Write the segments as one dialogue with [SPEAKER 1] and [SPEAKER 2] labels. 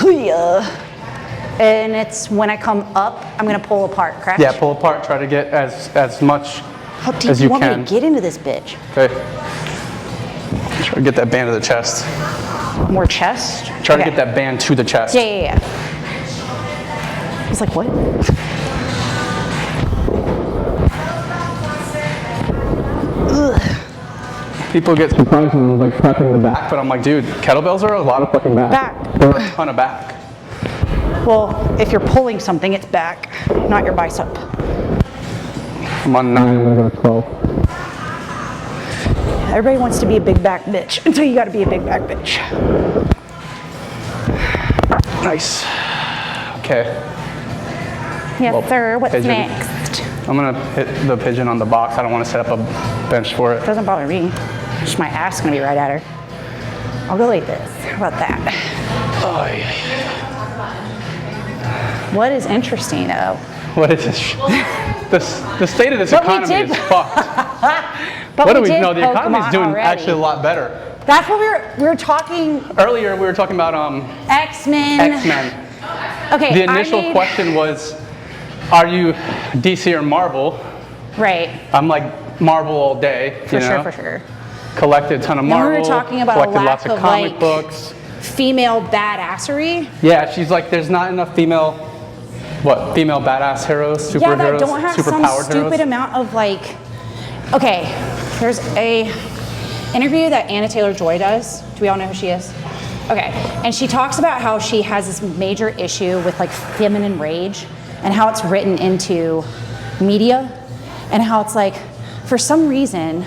[SPEAKER 1] And it's when I come up, I'm gonna pull apart, correct?
[SPEAKER 2] Yeah, pull apart, try to get as much
[SPEAKER 1] How deep
[SPEAKER 2] as
[SPEAKER 1] do
[SPEAKER 2] you
[SPEAKER 1] you want
[SPEAKER 2] can.
[SPEAKER 1] me to get into this bitch?
[SPEAKER 2] Okay. Try to get that band to the chest.
[SPEAKER 1] More chest?
[SPEAKER 2] Try to get that band to the chest.
[SPEAKER 1] Yeah. I was like, what? Ugh.
[SPEAKER 2] People get surprised when I'm like prepping the back, but I'm like, dude, kettlebells are a lot of fucking back. They're a ton of back.
[SPEAKER 1] Well, if you're pulling something, it's back, not your bicep.
[SPEAKER 2] I'm on 9, I'm gonna go to 12.
[SPEAKER 1] Everybody wants to be a big back bitch until you gotta be a big back bitch.
[SPEAKER 2] Nice. Okay.
[SPEAKER 1] Yes,
[SPEAKER 2] Well,
[SPEAKER 1] sir. What's
[SPEAKER 2] pigeon.
[SPEAKER 1] next?
[SPEAKER 2] I'm gonna hit the pigeon on the box. I don't want to set up a bench for it.
[SPEAKER 1] Doesn't bother me. Just my ass gonna be right at her. I'll go like this. How about that?
[SPEAKER 2] Oh, yeah.
[SPEAKER 1] What is interesting though?
[SPEAKER 2] What is this? The state of this economy is fucked.
[SPEAKER 1] But
[SPEAKER 2] What do we
[SPEAKER 1] did
[SPEAKER 2] know? The economy is doing
[SPEAKER 1] already.
[SPEAKER 2] actually a lot better.
[SPEAKER 1] That's what we were talking.
[SPEAKER 2] Earlier we were talking about
[SPEAKER 1] X-Men.
[SPEAKER 2] X-Men.
[SPEAKER 1] Okay.
[SPEAKER 2] The initial question was, are you DC or Marvel?
[SPEAKER 1] Right.
[SPEAKER 2] I'm like Marvel all day.
[SPEAKER 1] For sure. For sure.
[SPEAKER 2] Collected a ton of
[SPEAKER 1] Then
[SPEAKER 2] Marvel.
[SPEAKER 1] we were talking about
[SPEAKER 2] collected
[SPEAKER 1] a lack
[SPEAKER 2] lots of
[SPEAKER 1] of
[SPEAKER 2] comic
[SPEAKER 1] like
[SPEAKER 2] books.
[SPEAKER 1] female badassery.
[SPEAKER 2] Yeah, she's like, there's not enough female badass heroes, superheroes,
[SPEAKER 1] Yeah, that don't have some
[SPEAKER 2] superpowered
[SPEAKER 1] stupid
[SPEAKER 2] heroes.
[SPEAKER 1] amount of like. Okay, there's a interview that Anna Taylor-Joy does. Do we all know who she is? Okay, and she talks about how she has this major issue with like feminine rage and how it's written into media and how it's like, for some reason,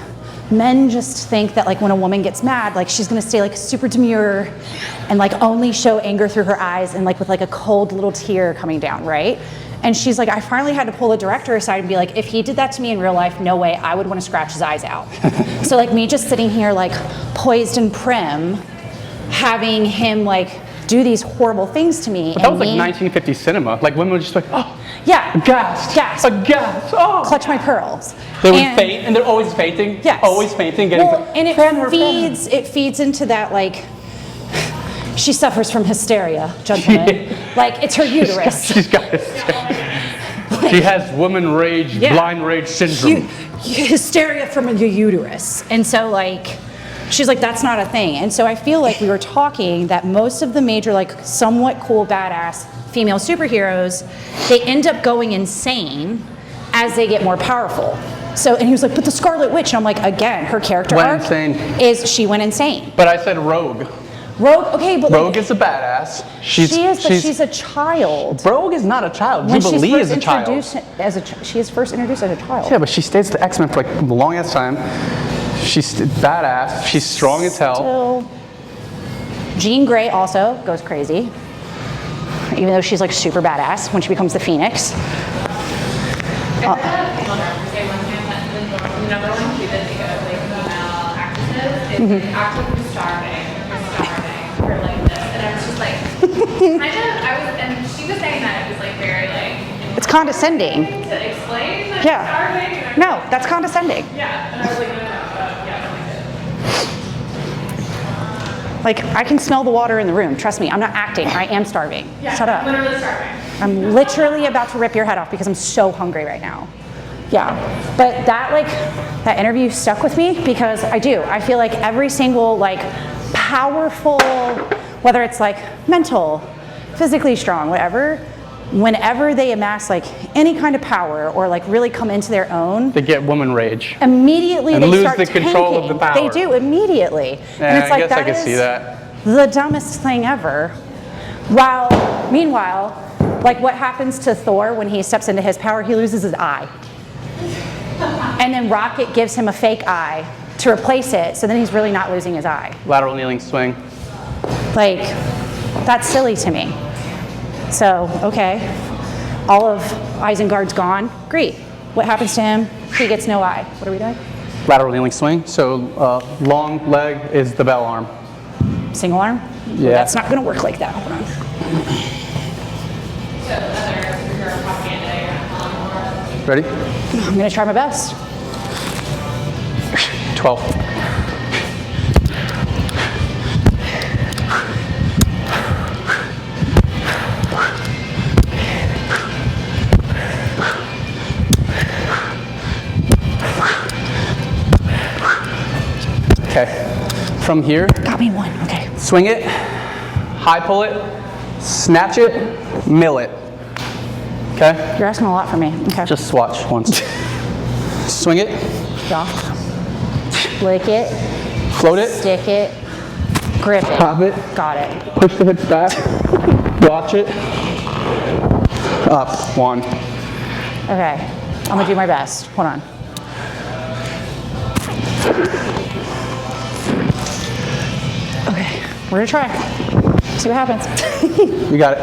[SPEAKER 1] men just think that like when a woman gets mad, like she's gonna stay like super demure and like only show anger through her eyes and like with like a cold little tear coming down, right? And she's like, I finally had to pull the director aside and be like, if he did that to me in real life, no way, I would want to scratch his eyes out. So like me just sitting here like poised and prim, having him like do these horrible things to me.
[SPEAKER 2] But that was like 1950s cinema. Like women were just like, oh,
[SPEAKER 1] yeah,
[SPEAKER 2] aghast, aghast, oh.
[SPEAKER 1] Clutch my pearls.
[SPEAKER 2] They would faint, and they're always fainting.
[SPEAKER 1] Yes.
[SPEAKER 2] Always fainting. Getting
[SPEAKER 1] well, and it feeds into that like, she suffers from hysteria, gentlemen.
[SPEAKER 2] Yeah.
[SPEAKER 1] Like it's her uterus.
[SPEAKER 2] She's got hysteria. She has woman rage, blind rage syndrome.
[SPEAKER 1] Hysteria from your uterus. And so like, she's like, that's not a thing. And so I feel like we were talking that most of the major like somewhat cool badass female superheroes, they end up going insane as they get more powerful. So, and he was like, but the Scarlet Witch, and I'm like, again, her character arc is she went insane.
[SPEAKER 2] But I said Rogue.
[SPEAKER 1] Rogue, okay, but
[SPEAKER 2] Rogue is a badass.
[SPEAKER 1] She's a child.
[SPEAKER 2] Rogue is not a child.
[SPEAKER 1] When
[SPEAKER 2] Jubilee is a child.
[SPEAKER 1] She is first introduced as a child.
[SPEAKER 2] Yeah, but she stays the X-Men for like a long ass time. She's badass. She's strong as hell.
[SPEAKER 1] So, Jean Grey also goes crazy, even though she's like super badass when she becomes the Phoenix.
[SPEAKER 3] The number one key that they go like female actresses is actively starving for like this, and I was just like, and she was saying that it was like very like.
[SPEAKER 1] It's condescending.
[SPEAKER 3] To explain that
[SPEAKER 1] starving. No, that's condescending.
[SPEAKER 3] Yeah, and I was like, no,
[SPEAKER 1] Like, I can smell the water in the room. Trust me, I'm not acting. I am starving.
[SPEAKER 3] Yeah,
[SPEAKER 1] Shut up.
[SPEAKER 3] literally starving.
[SPEAKER 1] I'm literally about to rip your head off because I'm so hungry right now. Yeah, but that interview stuck with me because I feel like every single like powerful, whether it's like mental, physically strong, whatever, whenever they amass like any kind of power or like really come into their own,
[SPEAKER 2] they get woman rage.
[SPEAKER 1] Immediately
[SPEAKER 2] and
[SPEAKER 1] they
[SPEAKER 2] lose
[SPEAKER 1] start
[SPEAKER 2] the control of the power.
[SPEAKER 1] They do immediately.
[SPEAKER 2] Yeah,
[SPEAKER 1] and it's like,
[SPEAKER 2] I guess I can see that.
[SPEAKER 1] The dumbest thing ever. Meanwhile, like what happens to Thor when he steps into his power, he loses his eye. And then Rocket gives him a fake eye to replace it, so then he's really not losing his eye.
[SPEAKER 2] Lateral kneeling swing.
[SPEAKER 1] Like, that's silly to me. So, okay, all of Isengard's gone. Great. What happens to him? He gets no eye. What are we doing?
[SPEAKER 2] Lateral kneeling swing. So long leg is the bell arm.
[SPEAKER 1] Single arm?
[SPEAKER 2] Yeah.
[SPEAKER 1] Well, that's not going to work like that. Hold on.
[SPEAKER 3] So other superhero propaganda you're gonna call more.
[SPEAKER 2] Ready?
[SPEAKER 1] I'm going to try my best.
[SPEAKER 2] 12. Okay. From here,
[SPEAKER 1] Got me one. Okay.
[SPEAKER 2] swing it, high pull it, snatch it, mill it. Okay?
[SPEAKER 1] You're asking a lot from me. Okay.
[SPEAKER 2] Just watch once. Swing it,
[SPEAKER 1] Yeah. Lick it.
[SPEAKER 2] float it,
[SPEAKER 1] Stick it. Grip it.
[SPEAKER 2] pop it,
[SPEAKER 1] Got it.
[SPEAKER 2] push the hips back, watch it, up, 1.
[SPEAKER 1] Okay. I'm gonna do my best. Hold on. Okay. We're gonna try. See what happens.
[SPEAKER 2] You got it.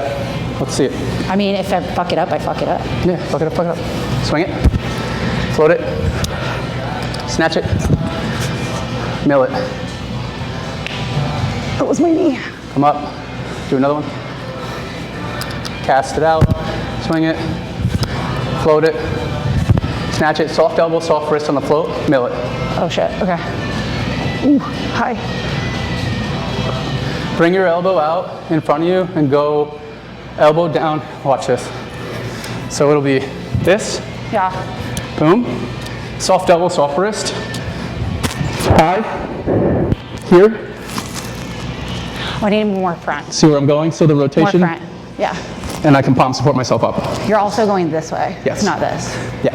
[SPEAKER 2] Let's see it.
[SPEAKER 1] I mean, if I fuck it up, I fuck it up.
[SPEAKER 2] Yeah, fuck it up, fuck it up. Swing it, float it, snatch it, mill it.
[SPEAKER 1] That was my knee.
[SPEAKER 2] Come up, do another one. Cast it out, swing it, float it, snatch it, soft elbow, soft wrist on the float, mill it.
[SPEAKER 1] Oh shit. Okay. Ooh. Hi.
[SPEAKER 2] Bring your elbow out in front of you and go elbow down. Watch this. So it'll be this,
[SPEAKER 1] Yeah.
[SPEAKER 2] boom, soft elbow, soft wrist, high, here.
[SPEAKER 1] Oh, I need more front.
[SPEAKER 2] See where I'm going? So the
[SPEAKER 1] More
[SPEAKER 2] rotation,
[SPEAKER 1] front. Yeah.
[SPEAKER 2] and I can palm support myself up.
[SPEAKER 1] You're also going this way.
[SPEAKER 2] Yes.
[SPEAKER 1] It's not this.
[SPEAKER 2] Yeah.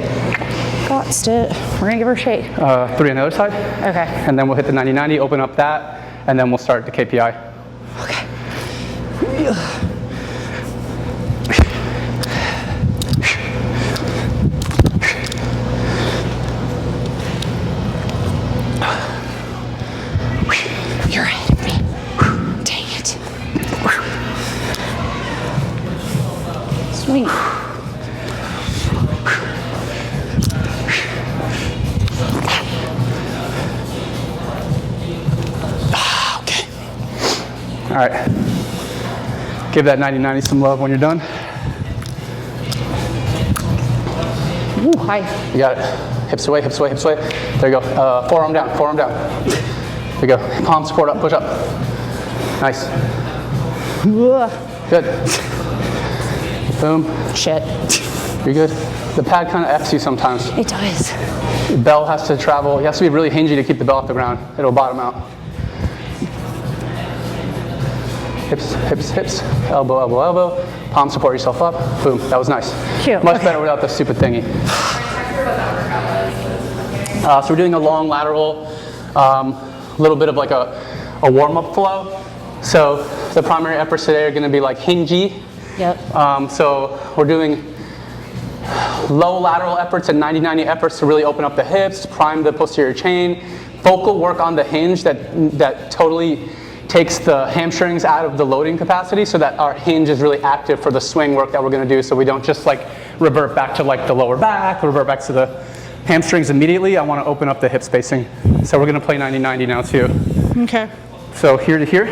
[SPEAKER 1] Got it. We're gonna give her a shake.
[SPEAKER 2] 3 on the other side,
[SPEAKER 1] Okay.
[SPEAKER 2] and then we'll hit the 90-90, open up that, and then we'll start the KPI.
[SPEAKER 1] Okay. You're ahead of me. Dang it. Sweet.
[SPEAKER 2] Okay. All right. Give that 90-90 some love when you're done.
[SPEAKER 1] Ooh, hi.
[SPEAKER 2] You got it. Hips away, hips away, hips away. There you go. Forearm down, forearm down. There you go. Palm support up, push up. Nice.
[SPEAKER 1] Ugh.
[SPEAKER 2] Good. Boom.
[SPEAKER 1] Shit.
[SPEAKER 2] You're good. The pad kind of F's you sometimes.
[SPEAKER 1] It does.
[SPEAKER 2] The bell has to travel. You have to be really hingy to keep the bell off the ground. It'll bottom out. Hips, hips, hips. Elbow, elbow, elbow. Palm support yourself up. Boom. That was nice.
[SPEAKER 1] Cute.
[SPEAKER 2] Much
[SPEAKER 1] Okay.
[SPEAKER 2] better without the stupid thingy. So we're doing a long lateral, little bit of like a warm-up flow. So the primary efforts today are going to be like hingy.
[SPEAKER 1] Yep.
[SPEAKER 2] So we're doing low lateral efforts and 90-90 efforts to really open up the hips, prime the posterior chain, focal work on the hinge that totally takes the hamstrings out of the loading capacity so that our hinge is really active for the swing work that we're going to do, so we don't just like revert back to like the lower back, revert back to the hamstrings immediately. I want to open up the hip spacing. So we're going to play 90-90 now too.
[SPEAKER 1] Okay.
[SPEAKER 2] So here to here.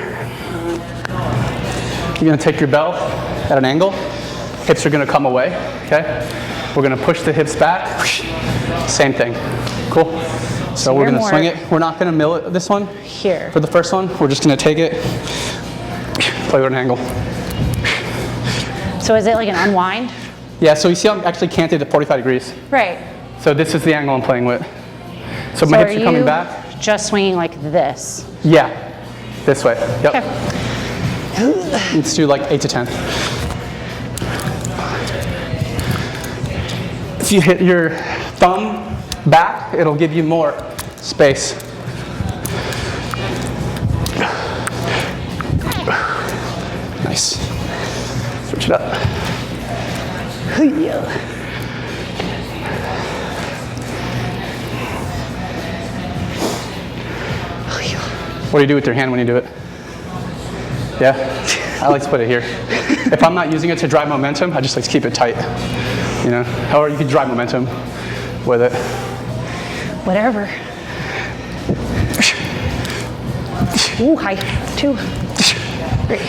[SPEAKER 2] You're going to take your bell at an angle. Hips are going to come away, okay? We're going to push the hips back. Same thing. Cool? So we're going to swing it. We're not going to mill it this one.
[SPEAKER 1] Here.
[SPEAKER 2] For the first one, we're just going to take it, play with an angle.
[SPEAKER 1] So is it like an unwind?
[SPEAKER 2] Yeah, so you see I'm actually canted at 45 degrees.
[SPEAKER 1] Right.
[SPEAKER 2] So this is the angle I'm playing with. So my hips are coming back.
[SPEAKER 1] Just swinging like this.
[SPEAKER 2] Yeah, this way. Yep.
[SPEAKER 1] Okay.
[SPEAKER 2] Let's do like 8 to 10. If you hit your thumb back, it'll give you more space. Nice. Switch it up. What do you do with your hand when you do it? Yeah? I like to put it here. If I'm not using it to drive momentum, I just like to keep it tight. You know? Or you can drive momentum with it.
[SPEAKER 1] Whatever. Ooh, hi. 2, 3.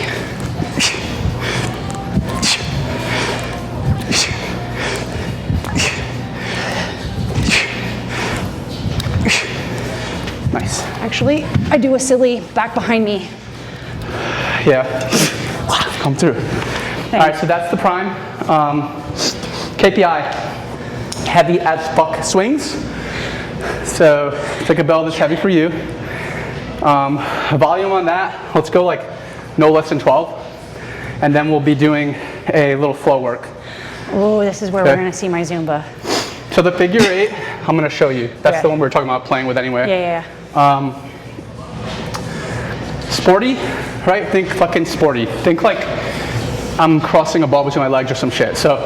[SPEAKER 2] Nice.
[SPEAKER 1] Actually, I do a silly back behind me.
[SPEAKER 2] Yeah. Come through. All right, so that's the prime. KPI, heavy as fuck swings. So take a bell that's heavy for you. Volume on that, let's go like no less than 12. And then we'll be doing a little flow work.
[SPEAKER 1] Oh, this is where we're gonna see my Zumba.
[SPEAKER 2] So the figure 8, I'm gonna show you. That's the one we were talking about playing with anyway.
[SPEAKER 1] Yeah.
[SPEAKER 2] Sporty, right? Think fucking sporty. Think like I'm crossing a ball between my legs or some shit. So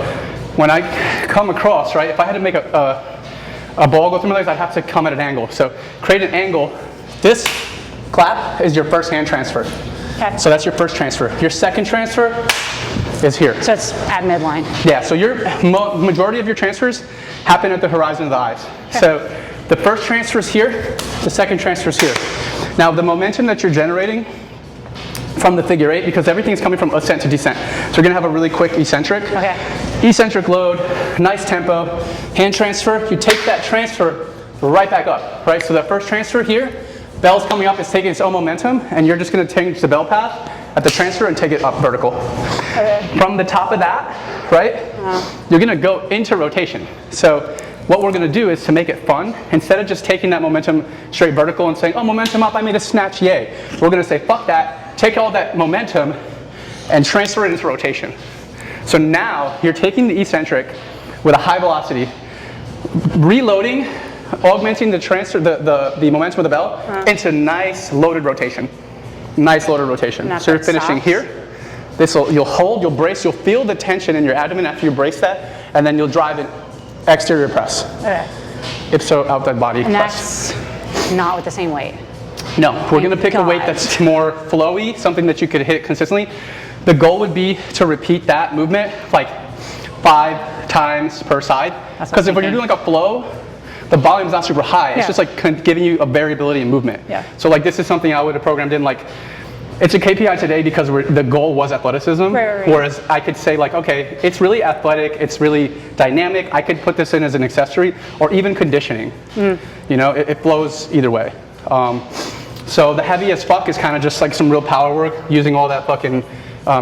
[SPEAKER 2] when I come across, right, if I had to make a ball go through my legs, I'd have to come at an angle. So create an angle. This clap is your first hand transfer.
[SPEAKER 1] Okay.
[SPEAKER 2] So that's your first transfer. Your second transfer is here.
[SPEAKER 1] So it's at midline.
[SPEAKER 2] Yeah, so your majority of your transfers happen at the horizon of the eyes. Okay. So the first transfer is here, the second transfer is here. Now the momentum that you're generating from the figure 8, because everything's coming from ascent to descent. So you're gonna have a really quick eccentric.
[SPEAKER 1] Okay.
[SPEAKER 2] Eccentric load, nice tempo, hand transfer, you take that transfer right back up, right? So that first transfer here, bell's coming up, it's taking its own momentum, and you're just gonna change the bell path at the transfer and take it up vertical.
[SPEAKER 1] Okay.
[SPEAKER 2] From the top of that, right, you're gonna go into rotation. So what we're gonna do is to make it fun, instead of just taking that momentum straight vertical and saying, oh, momentum up, I made a snatch, yay. We're gonna say, fuck that, take all that momentum and transfer it into rotation. So now you're taking the eccentric with a high velocity, reloading, augmenting the transfer, the momentum of the bell into nice loaded rotation. Nice loaded rotation. So you're finishing here. You'll hold, you'll brace, you'll feel the tension in your abdomen after you brace that, and then you'll drive it exterior press.
[SPEAKER 1] Okay.
[SPEAKER 2] Ipso outside body
[SPEAKER 1] And
[SPEAKER 2] press.
[SPEAKER 1] that's not with the same weight.
[SPEAKER 2] No, we're gonna pick a weight that's more flowy, something that you could hit consistently. The goal would be to repeat that movement like 5 times per side. Because if you're doing like a flow, the volume's not super high. It's just like giving you a variability in movement.
[SPEAKER 1] Yeah.
[SPEAKER 2] So like this is something I would have programmed in like, it's a KPI today because the goal was athleticism.
[SPEAKER 1] Right.
[SPEAKER 2] Whereas I could say like, okay, it's really athletic, it's really dynamic. I could put this in as an accessory or even conditioning. You know, it flows either way. So the heavy as fuck is kind of just like some real power work using all that fucking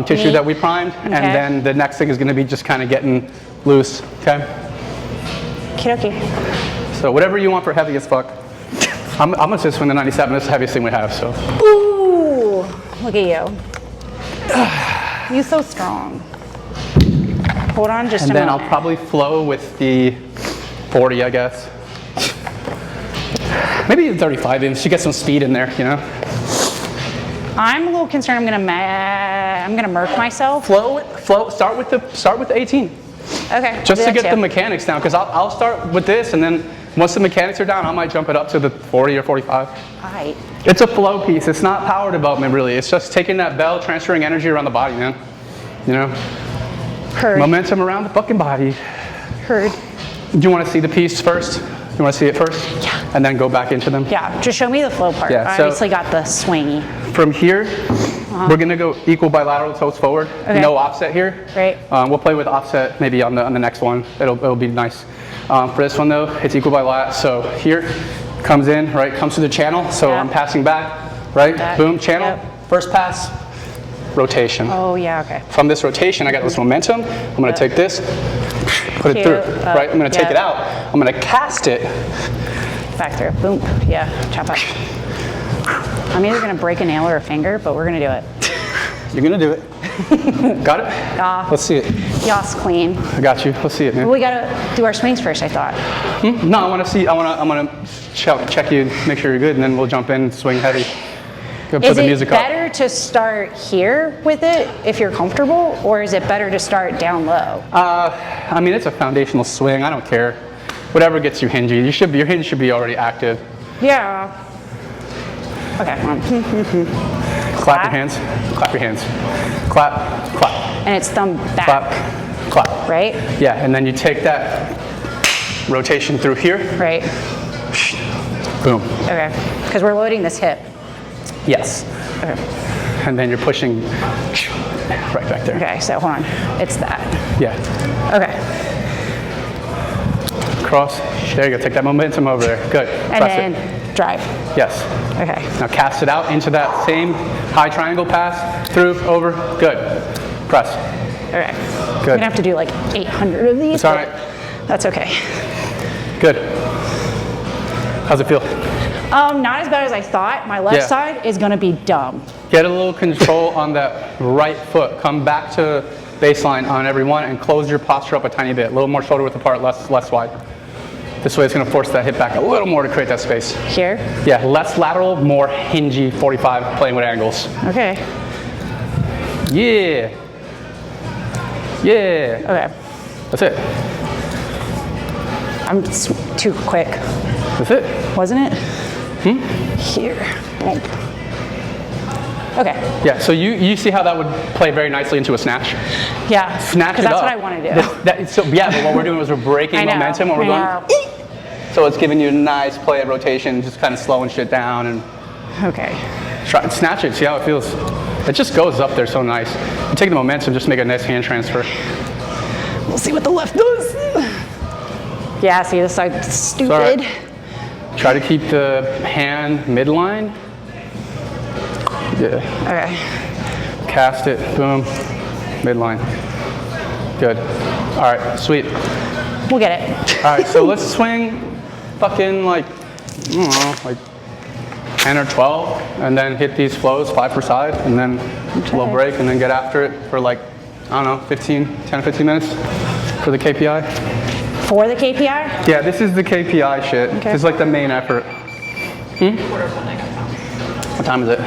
[SPEAKER 2] tissue that we primed. Okay. And then the next thing is going to be just kind of getting loose. Okay.
[SPEAKER 1] Okie
[SPEAKER 2] So whatever you want for heavy as fuck. I'm gonna just swing the 97. It's the heaviest thing we have. So.
[SPEAKER 1] Ooh, look at you. You're so strong. Hold on just a
[SPEAKER 2] And
[SPEAKER 1] moment.
[SPEAKER 2] then I'll probably flow with the 40, I guess. Maybe the 35 inch to get some speed in there, you know.
[SPEAKER 1] I'm a little concerned. I'm gonna murk myself.
[SPEAKER 2] Flow. Start with the 18.
[SPEAKER 1] Okay.
[SPEAKER 2] Just to get the mechanics down, because I'll start with this, and then once the mechanics are down, I might jump it up to the 40 or 45.
[SPEAKER 1] Alright.
[SPEAKER 2] It's a flow piece. It's not power development, really. It's just taking that bell, transferring energy around the body, man. You know.
[SPEAKER 1] Heard.
[SPEAKER 2] Momentum around the fucking body.
[SPEAKER 1] Heard.
[SPEAKER 2] Do you want to see the piece first? You want to see it first?
[SPEAKER 1] Yeah.
[SPEAKER 2] And then go back into them?
[SPEAKER 1] Yeah, just show me the flow part.
[SPEAKER 2] Yeah,
[SPEAKER 1] I
[SPEAKER 2] so
[SPEAKER 1] obviously got the swingy.
[SPEAKER 2] From here, we're going to go equal bilateral toes forward.
[SPEAKER 1] Okay.
[SPEAKER 2] No offset here.
[SPEAKER 1] Right.
[SPEAKER 2] We'll play with offset maybe on the next one. It'll be nice. For this one though, it's equal bilat. So here, comes in, right, comes to the channel. So I'm passing back, right?
[SPEAKER 1] Back.
[SPEAKER 2] Boom, channel.
[SPEAKER 1] Yep.
[SPEAKER 2] First pass, rotation.
[SPEAKER 1] Oh yeah, okay.
[SPEAKER 2] From this rotation, I got this momentum. I'm going to take this, put it through, right? I'm going to take it out. I'm going to cast it.
[SPEAKER 1] Back through, boom, yeah, chop up. I'm either gonna break a nail or a finger, but we're gonna do it.
[SPEAKER 2] You're going to do it. Got it?
[SPEAKER 1] Yeah.
[SPEAKER 2] Let's see it.
[SPEAKER 1] Yas, queen.
[SPEAKER 2] I got you. Let's see it, man.
[SPEAKER 1] We gotta do our swings first, I thought.
[SPEAKER 2] No, I want to see. I'm gonna check you, make sure you're good, and then we'll jump in, swing heavy. Go put
[SPEAKER 1] Is
[SPEAKER 2] the
[SPEAKER 1] it
[SPEAKER 2] music up.
[SPEAKER 1] better to start here with it if you're comfortable, or is it better to start down low?
[SPEAKER 2] I mean, it's a foundational swing. I don't care. Whatever gets you hingy. Your hinge should be already active.
[SPEAKER 1] Yeah. Okay, come on.
[SPEAKER 2] Clap your hands. Clap your hands. Clap. Clap.
[SPEAKER 1] And it's thumb back.
[SPEAKER 2] Clap. Clap.
[SPEAKER 1] Right?
[SPEAKER 2] Yeah, and then you take that rotation through here.
[SPEAKER 1] Right.
[SPEAKER 2] Boom.
[SPEAKER 1] Okay. Because we're loading this hip.
[SPEAKER 2] Yes.
[SPEAKER 1] Okay.
[SPEAKER 2] And then you're pushing right back there.
[SPEAKER 1] Okay, so hold on. It's that.
[SPEAKER 2] Yeah.
[SPEAKER 1] Okay.
[SPEAKER 2] Cross. There you go. Take that momentum over there. Good.
[SPEAKER 1] And
[SPEAKER 2] Press
[SPEAKER 1] then
[SPEAKER 2] it.
[SPEAKER 1] drive.
[SPEAKER 2] Yes.
[SPEAKER 1] Okay.
[SPEAKER 2] Now cast it out into that same high triangle pass. Through, over. Good. Press.
[SPEAKER 1] Okay.
[SPEAKER 2] Good.
[SPEAKER 1] I'm gonna have to do like 800 of these.
[SPEAKER 2] It's all right.
[SPEAKER 1] That's okay.
[SPEAKER 2] Good. How's it feel?
[SPEAKER 1] Not as bad as I thought. My left
[SPEAKER 2] Yeah.
[SPEAKER 1] side is gonna be dumb.
[SPEAKER 2] Get a little control on that right foot. Come back to baseline on every one and close your posture up a tiny bit. A little more shoulder width apart, less wide. This way it's gonna force that hip back a little more to create that space.
[SPEAKER 1] Here?
[SPEAKER 2] Yeah, less lateral, more hingy 45 playing with angles.
[SPEAKER 1] Okay.
[SPEAKER 2] Yeah. Yeah.
[SPEAKER 1] Okay.
[SPEAKER 2] That's it.
[SPEAKER 1] I'm too quick,
[SPEAKER 2] That's it.
[SPEAKER 1] wasn't it? Here. Boom. Okay.
[SPEAKER 2] Yeah, so you see how that would play very nicely into a snatch?
[SPEAKER 1] Yeah.
[SPEAKER 2] Snatch it
[SPEAKER 1] Because that's
[SPEAKER 2] up.
[SPEAKER 1] what I want to do.
[SPEAKER 2] So yeah, but what we're doing is we're breaking
[SPEAKER 1] I know,
[SPEAKER 2] momentum when we're
[SPEAKER 1] I
[SPEAKER 2] going.
[SPEAKER 1] know.
[SPEAKER 2] So it's giving you a nice play of rotation, just kind of slowing shit down and
[SPEAKER 1] Okay.
[SPEAKER 2] try snatch it. See how it feels. It just goes up there so nice. You take the momentum, just make a nice hand transfer.
[SPEAKER 1] We'll see what the left does. Yeah, see, this side's stupid.
[SPEAKER 2] Sorry. Try to keep the hand midline. Yeah.
[SPEAKER 1] Okay.
[SPEAKER 2] Cast it. Boom. Midline. Good. All right. Sweet.
[SPEAKER 1] We'll get it.
[SPEAKER 2] All right. So let's swing fucking like, I don't know, like 10 or 12, and then hit these flows 5 per side, and then a little break, and then get after it for like, I don't know, 10 or 15 minutes for the KPI.
[SPEAKER 1] For the KPI?
[SPEAKER 2] Yeah, this is the KPI shit.
[SPEAKER 1] Okay.
[SPEAKER 2] This is like the main effort. What time is it?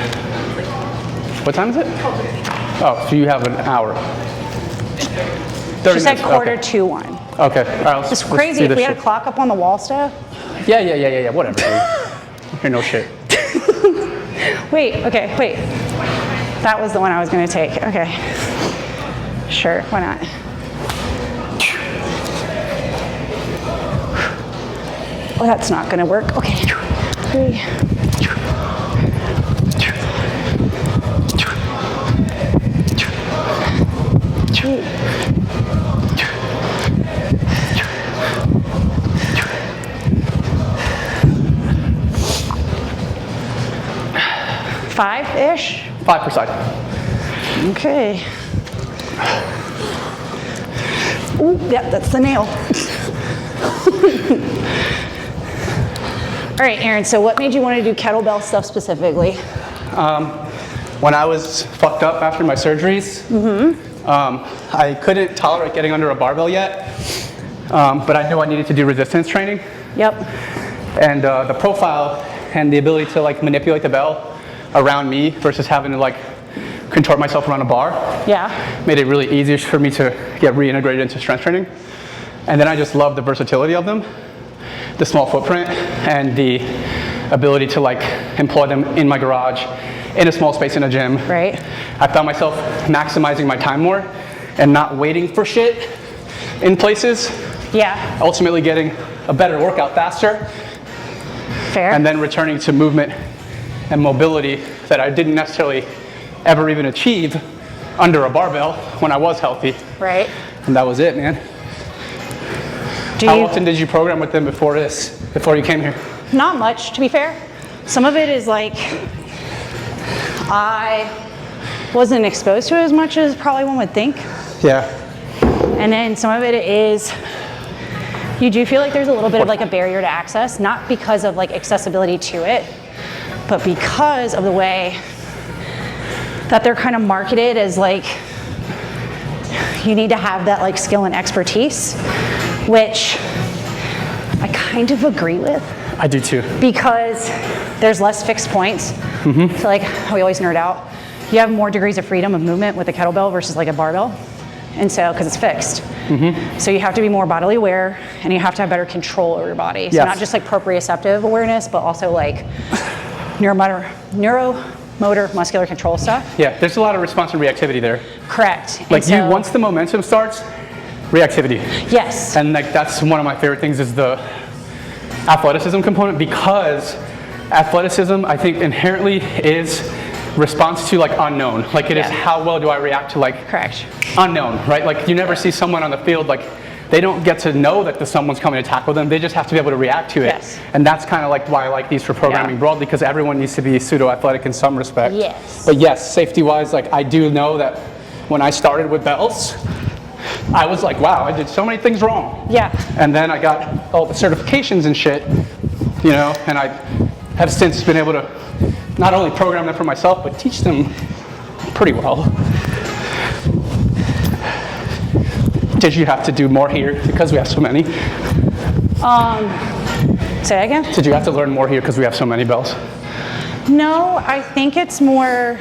[SPEAKER 2] What time is it? Oh, so you have an hour. 30
[SPEAKER 1] She said
[SPEAKER 2] minutes.
[SPEAKER 1] quarter
[SPEAKER 2] Okay.
[SPEAKER 1] to 1.
[SPEAKER 2] Okay. All right. Let's,
[SPEAKER 1] It's
[SPEAKER 2] let's
[SPEAKER 1] crazy
[SPEAKER 2] see
[SPEAKER 1] if
[SPEAKER 2] this
[SPEAKER 1] we had
[SPEAKER 2] shit.
[SPEAKER 1] a clock up on the wall stuff.
[SPEAKER 2] Yeah. Whatever, dude. Here, no shit.
[SPEAKER 1] Wait, okay, wait. That was the one I was gonna take. Okay. Sure, why not? Well, that's not gonna work. Okay. 3. 2. 5-ish?
[SPEAKER 2] 5 per side.
[SPEAKER 1] Okay. Ooh, yeah, that's the nail. All right, Aaron, so what made you want to do kettlebell stuff specifically?
[SPEAKER 2] When I was fucked up after my surgeries, I couldn't tolerate getting under a barbell yet, but I knew I needed to do resistance training.
[SPEAKER 1] Yep.
[SPEAKER 2] And the profile and the ability to like manipulate the bell around me versus having to like contort myself around a bar
[SPEAKER 1] Yeah.
[SPEAKER 2] made it really easy for me to get reintegrated into strength training. And then I just love the versatility of them, the small footprint, and the ability to like employ them in my garage, in a small space in a gym.
[SPEAKER 1] Right.
[SPEAKER 2] I found myself maximizing my time more and not waiting for shit in places,
[SPEAKER 1] Yeah.
[SPEAKER 2] ultimately getting a better workout faster,
[SPEAKER 1] Fair.
[SPEAKER 2] and then returning to movement and mobility that I didn't necessarily ever even achieve under a barbell when I was healthy.
[SPEAKER 1] Right.
[SPEAKER 2] And that was it, man.
[SPEAKER 1] Do
[SPEAKER 2] How
[SPEAKER 1] you,
[SPEAKER 2] often did you program with them before you came here?
[SPEAKER 1] Not much, to be fair. Some of it is like, I wasn't exposed to it as much as probably one would think.
[SPEAKER 2] Yeah.
[SPEAKER 1] And then some of it is, you do feel like there's a little bit of like a barrier to access, not because of like accessibility to it, but because of the way that they're kind of marketed as like, you need to have that like skill and expertise, which I kind of agree with,
[SPEAKER 2] I do too.
[SPEAKER 1] because there's less fixed points. So like, we always nerd out. You have more degrees of freedom of movement with a kettlebell versus like a barbell. And so, because it's fixed. So you have to be more bodily aware, and you have to have better control over your body. So
[SPEAKER 2] Yes.
[SPEAKER 1] not just like proprioceptive awareness, but also like neuromotor muscular control stuff.
[SPEAKER 2] Yeah, there's a lot of response and reactivity there.
[SPEAKER 1] Correct. And
[SPEAKER 2] Like
[SPEAKER 1] so,
[SPEAKER 2] once the momentum starts, reactivity.
[SPEAKER 1] yes.
[SPEAKER 2] And like that's one of my favorite things is the athleticism component, because athleticism I think inherently is response to like unknown. Like it is
[SPEAKER 1] Yeah.
[SPEAKER 2] how well do I react to like
[SPEAKER 1] Correct.
[SPEAKER 2] unknown, right? Like you never see someone on the field, like they don't get to know that someone's coming to tackle them. They just have to be able to react to it.
[SPEAKER 1] Yes.
[SPEAKER 2] And that's kind of like why I like these for programming
[SPEAKER 1] Yeah.
[SPEAKER 2] broadly, because everyone needs to be pseudo-athletic in some respect.
[SPEAKER 1] Yes.
[SPEAKER 2] But yes, safety-wise, like I do know that when I started with bells, I was like, wow, I did so many things wrong.
[SPEAKER 1] Yeah.
[SPEAKER 2] And then I got all the certifications and shit, you know, and I have since been able to not only program them for myself, but teach them pretty well. Did you have to do more here because we have so many?
[SPEAKER 1] Say that again?
[SPEAKER 2] Did you have to learn more here because we have so many bells?
[SPEAKER 1] No, I think it's more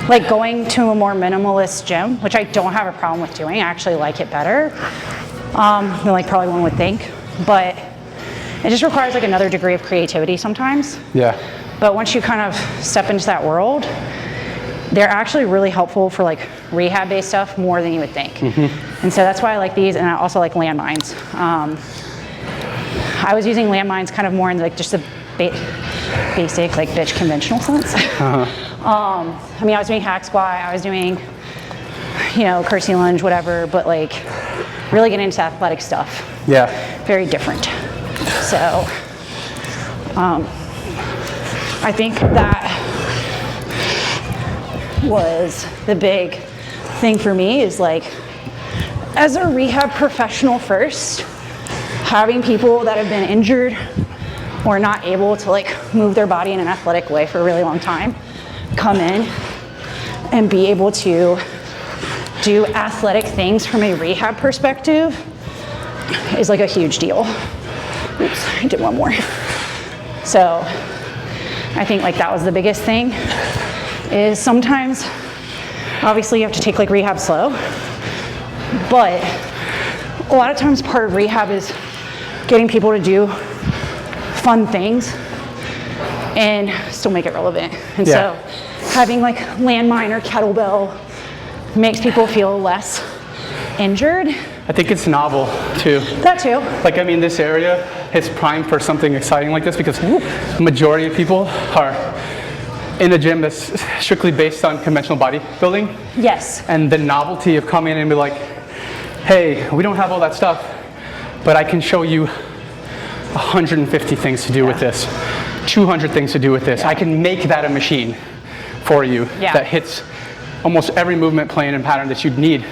[SPEAKER 1] like going to a more minimalist gym, which I don't have a problem with doing. I actually like it better than like probably one would think. But it just requires like another degree of creativity sometimes.
[SPEAKER 2] Yeah.
[SPEAKER 1] But once you kind of step into that world, they're actually really helpful for like rehab-based stuff more than you would think. And so that's why I like these, and I also like landmines. I was using landmines kind of more in like just the basic like bitch conventional sense. I mean, I was doing hack squat, I was doing, you know, cursey lunge, whatever, but like really getting into athletic stuff.
[SPEAKER 2] Yeah.
[SPEAKER 1] Very different. So I think that was the big thing for me, is like, as a rehab professional first, having people that have been injured or not able to like move their body in an athletic way for a really long time come in and be able to do athletic things from a rehab perspective is like a huge deal. Oops, I did one more. So I think like that was the biggest thing, is sometimes obviously you have to take like rehab slow, but a lot of times part of rehab is getting people to do fun things and still make it relevant. And so having like landmine or kettlebell makes people feel less injured.
[SPEAKER 2] I think it's novel too.
[SPEAKER 1] That too.
[SPEAKER 2] Like, I mean, this area is primed for something exciting like this because the majority of people are in a gym that's strictly based on conventional bodybuilding.
[SPEAKER 1] Yes.
[SPEAKER 2] And the novelty of coming in and be like, hey, we don't have all that stuff, but I can show you 150 things to do with this, 200 things to do with this. I can make that a machine for you that hits almost every movement plane and pattern that you'd need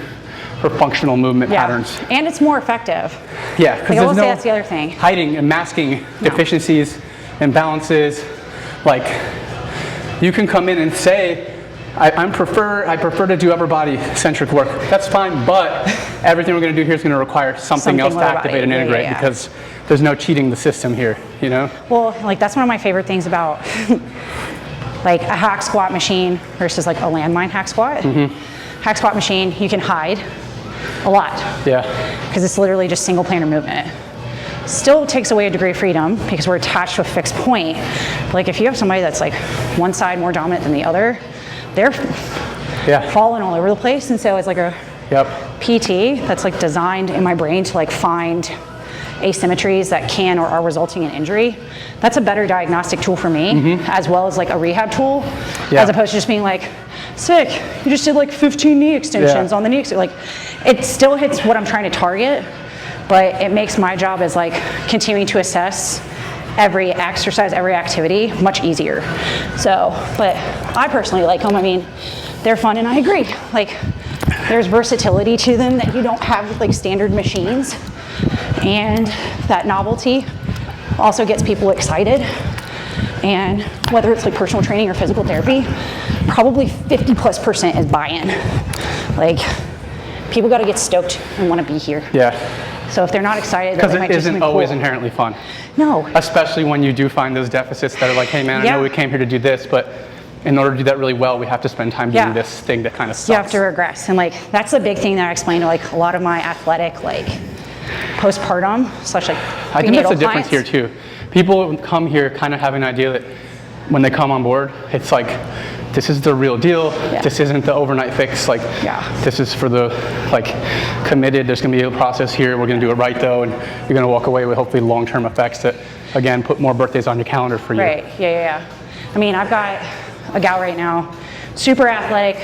[SPEAKER 2] for functional movement patterns.
[SPEAKER 1] And it's more effective.
[SPEAKER 2] Yeah, because
[SPEAKER 1] I will
[SPEAKER 2] there's
[SPEAKER 1] say
[SPEAKER 2] no
[SPEAKER 1] that's the other thing.
[SPEAKER 2] hiding and masking deficiencies, imbalances. Like, you can come in and say, I prefer to do upper body centric work. That's fine, but everything we're going to do here is going to require something else to activate and integrate because there's no cheating the system here, you know?
[SPEAKER 1] Well, like that's one of my favorite things about like a hack squat machine versus like a landmine hack squat. Hack squat machine, you can hide a lot. Yeah. Because it's literally just single planar movement. Still takes away a degree of freedom because we're attached to a fixed point. But like if you have somebody that's like one side more dominant than the other, they're falling all over the place. And so it's like a PT that's like designed in my brain to like find asymmetries that can or are resulting in injury. That's a better diagnostic tool for me, as well as like a rehab tool, as opposed to just being like, sick, you just did like 15 knee extensions on the knee extension. Like, it still hits what I'm trying to target, but it makes my job as like continuing to assess every exercise, every activity much easier. So, but I personally like them. I mean, they're fun, and I agree. Like, there's versatility to them that you don't have with like standard machines, and that novelty also gets people excited. And whether it's like personal training or physical therapy, probably 50+% is buy-in. Like, people got to get stoked and want to be here. Yeah. So if they're not excited,
[SPEAKER 2] because
[SPEAKER 1] it
[SPEAKER 2] isn't always inherently fun.
[SPEAKER 1] No.
[SPEAKER 2] Especially when you do find those deficits that are like, hey man, I know we came here to do this, but in order to do that really well, we have to spend time doing this thing that kind of sucks.
[SPEAKER 1] You have to regress, and like that's the big thing that I explain to like a lot of my athletic like postpartum / like
[SPEAKER 2] I think that's the difference here too. People come here kind of having an idea that when they come on board, it's like, this is the real deal. This isn't the overnight fix. Like, this is for the like committed. There's gonna be a process here. We're gonna do it right though, and you're gonna walk away with hopefully long-term effects that, again, put more birthdays on your calendar for you.
[SPEAKER 1] Right. Yeah. I mean, I've got a gal right now, super athletic,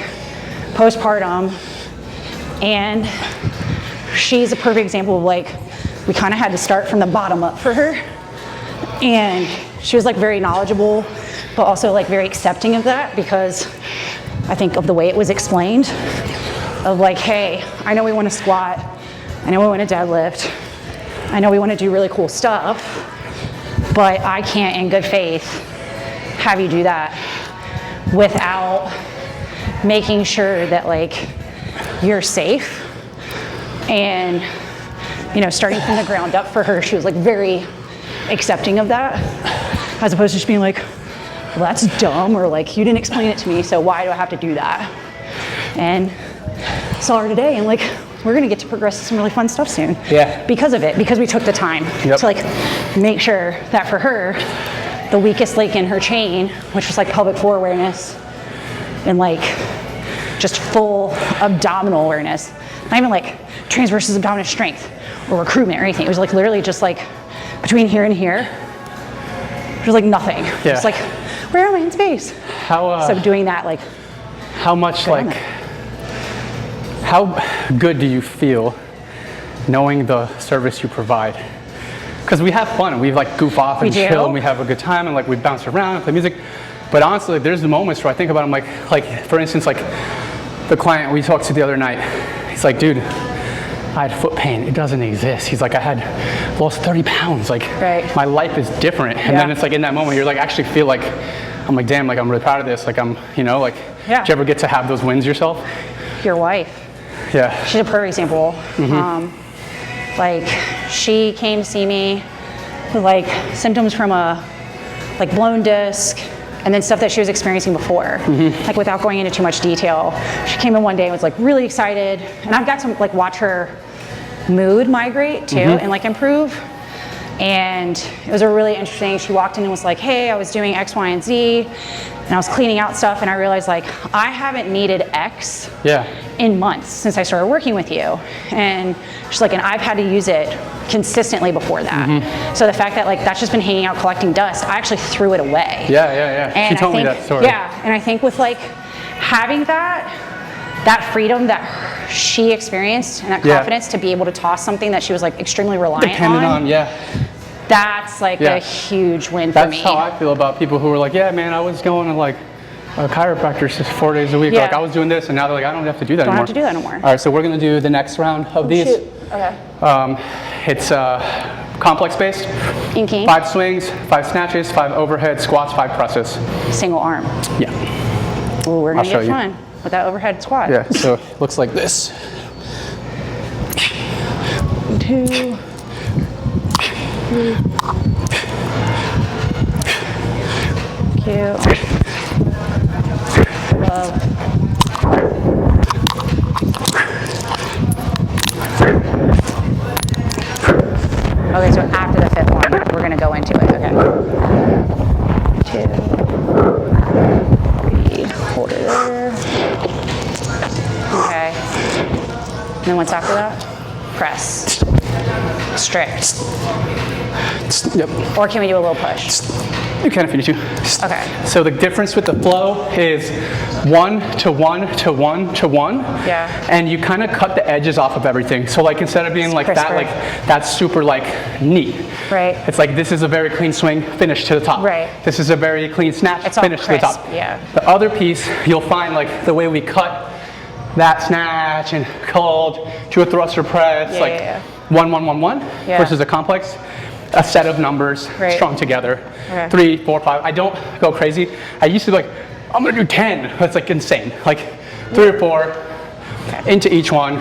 [SPEAKER 1] postpartum, and she's a perfect example of like, we kind of had to start from the bottom up for her, and she was like very knowledgeable, but also like very accepting of that, because I think of the way it was explained of like, hey, I know we want to squat, I know we want to deadlift, I know we want to do really cool stuff, but I can't in good faith have you do that without making sure that like you're safe. And you know, starting from the ground up for her, she was like very accepting of that, as opposed to just being like, well, that's dumb, or like, you didn't explain it to me, so why do I have to do that? And saw her today, and like, we're gonna get to progress to some really fun stuff soon.
[SPEAKER 2] Yeah.
[SPEAKER 1] Because of it, because we took the time to like make sure that for her, the weakest link in her chain, which was like pelvic floor awareness and like just full abdominal awareness, not even like transversus abdominal strength or recruitment or anything. It was like literally just like between here and here, it was like nothing.
[SPEAKER 2] Yeah.
[SPEAKER 1] Just like, where am I in space? So doing that, like,
[SPEAKER 2] how much like, how good do you feel knowing the service you provide? Because we have fun and we like goof off and chill and we have a good time and like we bounce around and play music. But honestly, like, there's the moments where I think about them, like for instance, like the client we talked to the other night, he's like, dude, I had foot pain. It doesn't exist. He's like, I had lost 30 pounds. Like, my life is different. And then it's like in that moment, you're like, actually feel like, I'm like, damn, like I'm really proud of this. Like I'm, you know, like, do you ever get to have those wins yourself?
[SPEAKER 1] Your wife.
[SPEAKER 2] Yeah.
[SPEAKER 1] She's a perfect example. Like she came to see me with like symptoms from a like blown disc and then stuff that she was experiencing before, like without going into too much detail. She came in one day and was like really excited, and I've got to like watch her mood migrate too and like improve. And it was a really interesting, she walked in and was like, hey, I was doing X, Y, and Z, and I was cleaning out stuff, and I realized like, I haven't needed X in months since I started working with you. And she's like, and I've had to use it consistently before that. So the fact that like, that's just been hanging out collecting dust, I actually threw it away.
[SPEAKER 2] And she told me that story.
[SPEAKER 1] Yeah, and I think with like, having that freedom that she experienced and that confidence to be able to toss something that she was like extremely reliant on, that's like a huge win for me.
[SPEAKER 2] That's how I feel about people who are like, yeah, man, I was going to like a chiropractor 4 days a week. Like I was doing this, and now they're like, I don't have to do that anymore.
[SPEAKER 1] Don't have to do that no more.
[SPEAKER 2] All right, so we're gonna do the next round of these. It's complex based.
[SPEAKER 1] Inking.
[SPEAKER 2] 5 swings, 5 snatches, 5 overhead squats, 5 presses.
[SPEAKER 1] Single arm.
[SPEAKER 2] Yeah.
[SPEAKER 1] Ooh, we're gonna get fun with that overhead squat.
[SPEAKER 2] Yeah, so it looks like this.
[SPEAKER 1] 2, 3. Cute. Love. Okay, so after the 5th one, we're gonna go into it. Okay. 2, 3. Hold it there. Okay. And then what's after that? Press. Strict.
[SPEAKER 2] Yep.
[SPEAKER 1] Or can we do a little push?
[SPEAKER 2] You can if you need to.
[SPEAKER 1] Okay.
[SPEAKER 2] So the difference with the flow is 1 to 1 to 1 to 1.
[SPEAKER 1] Yeah.
[SPEAKER 2] And you kind of cut the edges off of everything. So like instead of being like that, like that's super like neat.
[SPEAKER 1] Right.
[SPEAKER 2] It's like this is a very clean swing, finish to the top.
[SPEAKER 1] Right.
[SPEAKER 2] This is a very clean snatch,
[SPEAKER 1] It's all
[SPEAKER 2] finish to the top.
[SPEAKER 1] Yeah.
[SPEAKER 2] The other piece, you'll find like the way we cut that snatch and called to a thruster press, 1, 1, 1, 1 versus a complex. A set of numbers strung together. 3, 4, 5. I don't go crazy. I used to be like, I'm gonna do 10. That's like insane. Like 3 or 4 into each one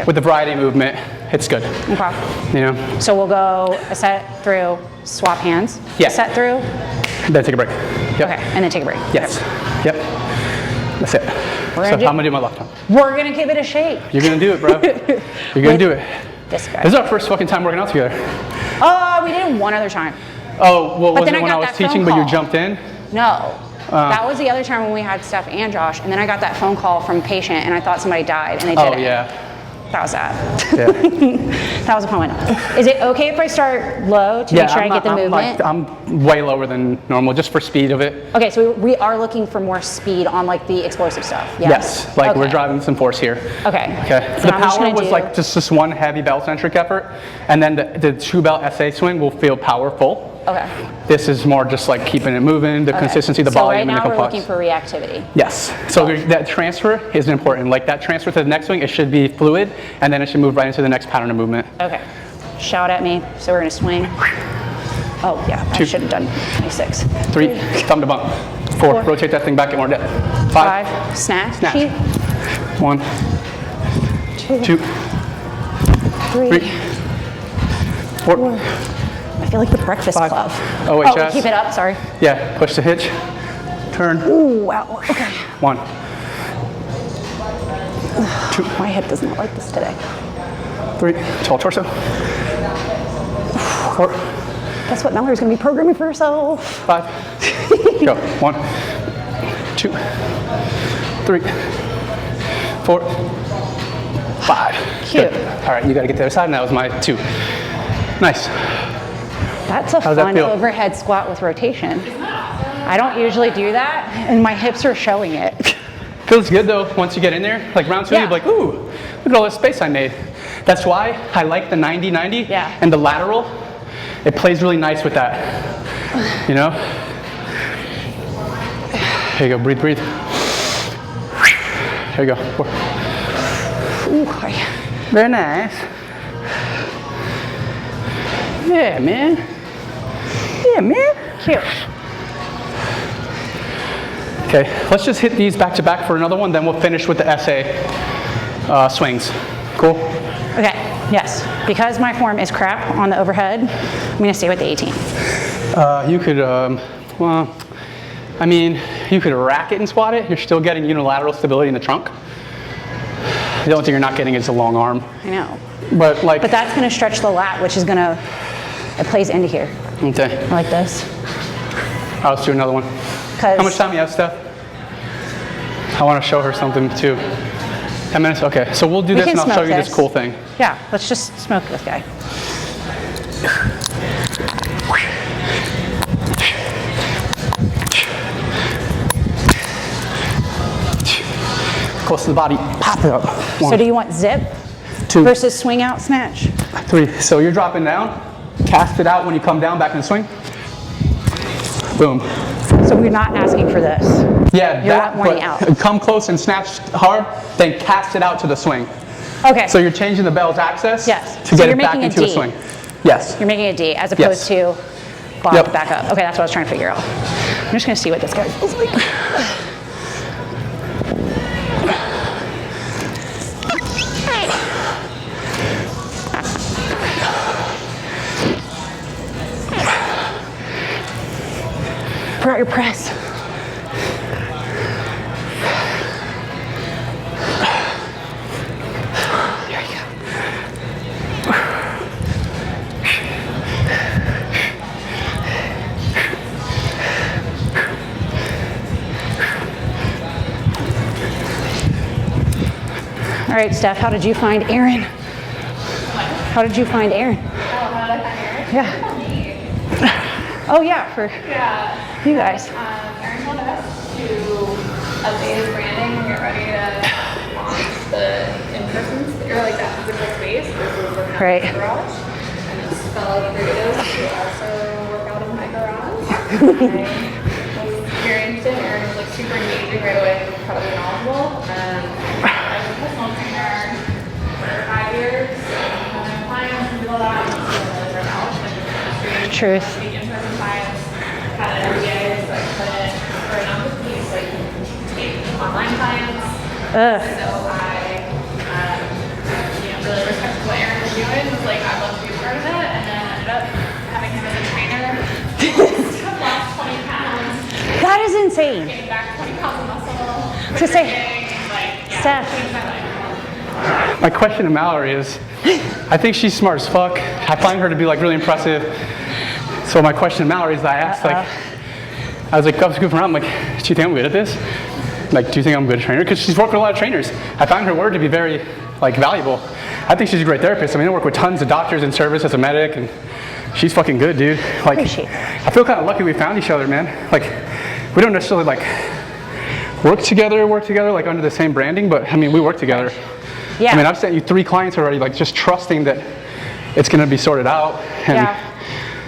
[SPEAKER 2] with the variety of movement. It's good.
[SPEAKER 1] Okay.
[SPEAKER 2] You know.
[SPEAKER 1] So we'll go a set through, swap hands.
[SPEAKER 2] Yeah.
[SPEAKER 1] A set through.
[SPEAKER 2] Then take a break. Yep.
[SPEAKER 1] Okay. And then take a break.
[SPEAKER 2] Yes. Yep. That's it. So I'm gonna do my left arm.
[SPEAKER 1] We're gonna give it a shake.
[SPEAKER 2] You're gonna do it, bro. You're gonna do it.
[SPEAKER 1] This guy.
[SPEAKER 2] This is our first fucking time working out together.
[SPEAKER 1] We did it one other time.
[SPEAKER 2] Oh, well,
[SPEAKER 1] But
[SPEAKER 2] was
[SPEAKER 1] then
[SPEAKER 2] it when I was teaching, but you jumped in?
[SPEAKER 1] No. That was the other time when we had Steph and Josh, and then I got that phone call from a patient, and I thought somebody died, and they didn't.
[SPEAKER 2] Oh, yeah.
[SPEAKER 1] That was sad.
[SPEAKER 2] Yeah.
[SPEAKER 1] That was a fun one. Is it okay if I start low to make sure I get the movement?
[SPEAKER 2] I'm way lower than normal, just for speed of it.
[SPEAKER 1] Okay, so we are looking for more speed on like the explosive stuff.
[SPEAKER 2] Yes, like we're driving some force here.
[SPEAKER 1] Okay.
[SPEAKER 2] Okay. The power was like just this one heavy bell centric effort, and then the 2 bell SA swing will feel powerful.
[SPEAKER 1] Okay.
[SPEAKER 2] This is more just like keeping it moving, the consistency, the volume, and the complex.
[SPEAKER 1] So right now we're looking for reactivity.
[SPEAKER 2] Yes. So that transfer is important. Like that transfer to the next swing, it should be fluid, and then it should move right into the next pattern of movement.
[SPEAKER 1] Okay. Shout at me. So we're gonna swing. Oh yeah, I
[SPEAKER 2] 2,
[SPEAKER 1] should have done 26.
[SPEAKER 2] 3, thumb to bump. 4, rotate that thing back, get more depth. 5,
[SPEAKER 1] 5, snatch.
[SPEAKER 2] snatch. 1, 2, 3, 4.
[SPEAKER 1] I feel like the Breakfast
[SPEAKER 2] 5.
[SPEAKER 1] Club.
[SPEAKER 2] OHS.
[SPEAKER 1] Keep it up, sorry.
[SPEAKER 2] Yeah, push the hitch, turn.
[SPEAKER 1] Ooh, wow, okay.
[SPEAKER 2] 1, 2.
[SPEAKER 1] My hip does not like this today.
[SPEAKER 2] 3, tall torso. 4,
[SPEAKER 1] Guess what, Mallory's gonna be programming for herself.
[SPEAKER 2] 5. Go. 1, 2, 3, 4, 5.
[SPEAKER 1] Cute.
[SPEAKER 2] Good. All right, you got to get to the other side, and that was my 2. Nice.
[SPEAKER 1] That's a
[SPEAKER 2] How's that
[SPEAKER 1] fun
[SPEAKER 2] feel?
[SPEAKER 1] overhead squat with rotation. I don't usually do that, and my hips are showing it.
[SPEAKER 2] Feels good though once you get in there. Like round 2,
[SPEAKER 1] Yeah.
[SPEAKER 2] you'll be like, ooh, look at all this space I made. That's why I like the 90-90
[SPEAKER 1] Yeah.
[SPEAKER 2] and the lateral. It plays really nice with that. You know? Here you go, breathe, breathe. Here you go. 4.
[SPEAKER 1] Ooh,
[SPEAKER 2] Very nice. Yeah, man. Yeah, man.
[SPEAKER 1] cute.
[SPEAKER 2] Okay, let's just hit these back to back for another one, then we'll finish with the essay swings. Cool?
[SPEAKER 1] Okay, yes. Because my form is crap on the overhead, I'm gonna stay with the 18.
[SPEAKER 2] You could, well, I mean, you could rack it and squat it. You're still getting unilateral stability in the trunk. The only thing you're not getting is a long arm.
[SPEAKER 1] I know.
[SPEAKER 2] But like,
[SPEAKER 1] But that's gonna stretch the lat, which is gonna, it plays into here,
[SPEAKER 2] okay,
[SPEAKER 1] like this.
[SPEAKER 2] let's do another one. How much time you have, Steph? I want to show her something too. 10 minutes? Okay, so we'll do this and I'll show you this cool thing.
[SPEAKER 1] Yeah, let's just smoke this guy.
[SPEAKER 2] Close to the body, pop it up. 1,
[SPEAKER 1] So do you want zip
[SPEAKER 2] 2,
[SPEAKER 1] versus swing out snatch?
[SPEAKER 2] 3. So you're dropping down, cast it out when you come down, back in the swing. Boom.
[SPEAKER 1] So we're not asking for this.
[SPEAKER 2] Yeah,
[SPEAKER 1] You're
[SPEAKER 2] that,
[SPEAKER 1] wanting
[SPEAKER 2] but
[SPEAKER 1] out.
[SPEAKER 2] come close and snatch hard, then cast it out to the swing.
[SPEAKER 1] Okay.
[SPEAKER 2] So you're changing the bell's axis
[SPEAKER 1] Yes.
[SPEAKER 2] to
[SPEAKER 1] So
[SPEAKER 2] get
[SPEAKER 1] you're
[SPEAKER 2] it back
[SPEAKER 1] making a
[SPEAKER 2] into a
[SPEAKER 1] D.
[SPEAKER 2] swing. Yes.
[SPEAKER 1] You're making a D as opposed to block
[SPEAKER 2] Yep.
[SPEAKER 1] back up. Okay, that's what I was trying to figure out. I'm just gonna see what this guy feels like. Pull out your press. There you go. All right, Steph, how did you find Aaron? How did you find Aaron?
[SPEAKER 3] How did I find Aaron?
[SPEAKER 1] Yeah.
[SPEAKER 3] Call me.
[SPEAKER 1] Oh yeah, for you guys.
[SPEAKER 3] Aaron told us to update his branding and get ready to launch the in-persons. You're like that physical space versus working out
[SPEAKER 1] Right.
[SPEAKER 3] in the garage. And his fellow creatives who also work out in my garage. I was very interested. Aaron was like super engaging right away, incredibly knowledgeable. And I was a personal trainer for 5 years. Having clients and do all that. And so really burnt out in the industry.
[SPEAKER 1] Truth.
[SPEAKER 3] The in-person clients had an RVA, so I put it for a number of things, like take online clients.
[SPEAKER 1] Ugh.
[SPEAKER 3] So I, really respected what Aaron was doing. Was like, I'd love to be a part of it, and then ended up having him as a trainer. Lost 20 pounds,
[SPEAKER 1] That is insane.
[SPEAKER 3] getting back 20 pounds of muscle.
[SPEAKER 1] To say,
[SPEAKER 3] Steph.
[SPEAKER 1] Steph.
[SPEAKER 2] My question to Mallory is, I think she's smart as fuck. I find her to be like really impressive. So my question to Mallory is, I asked like, I was goofing around, I'm like, do you think I'm good at this? Like, do you think I'm a good trainer? Because she's worked with a lot of trainers. I find her word to be very like valuable. I think she's a great therapist. I mean, I work with tons of doctors in service as a medic, and she's fucking good, dude. Like,
[SPEAKER 1] Appreciate that.
[SPEAKER 2] I feel kind of lucky we found each other, man. Like, we don't necessarily like work together like under the same branding, but I mean, we work together.
[SPEAKER 1] Yeah.
[SPEAKER 2] I mean, I've sent you 3 clients already, like just trusting that it's gonna be sorted out. And
[SPEAKER 1] Yeah.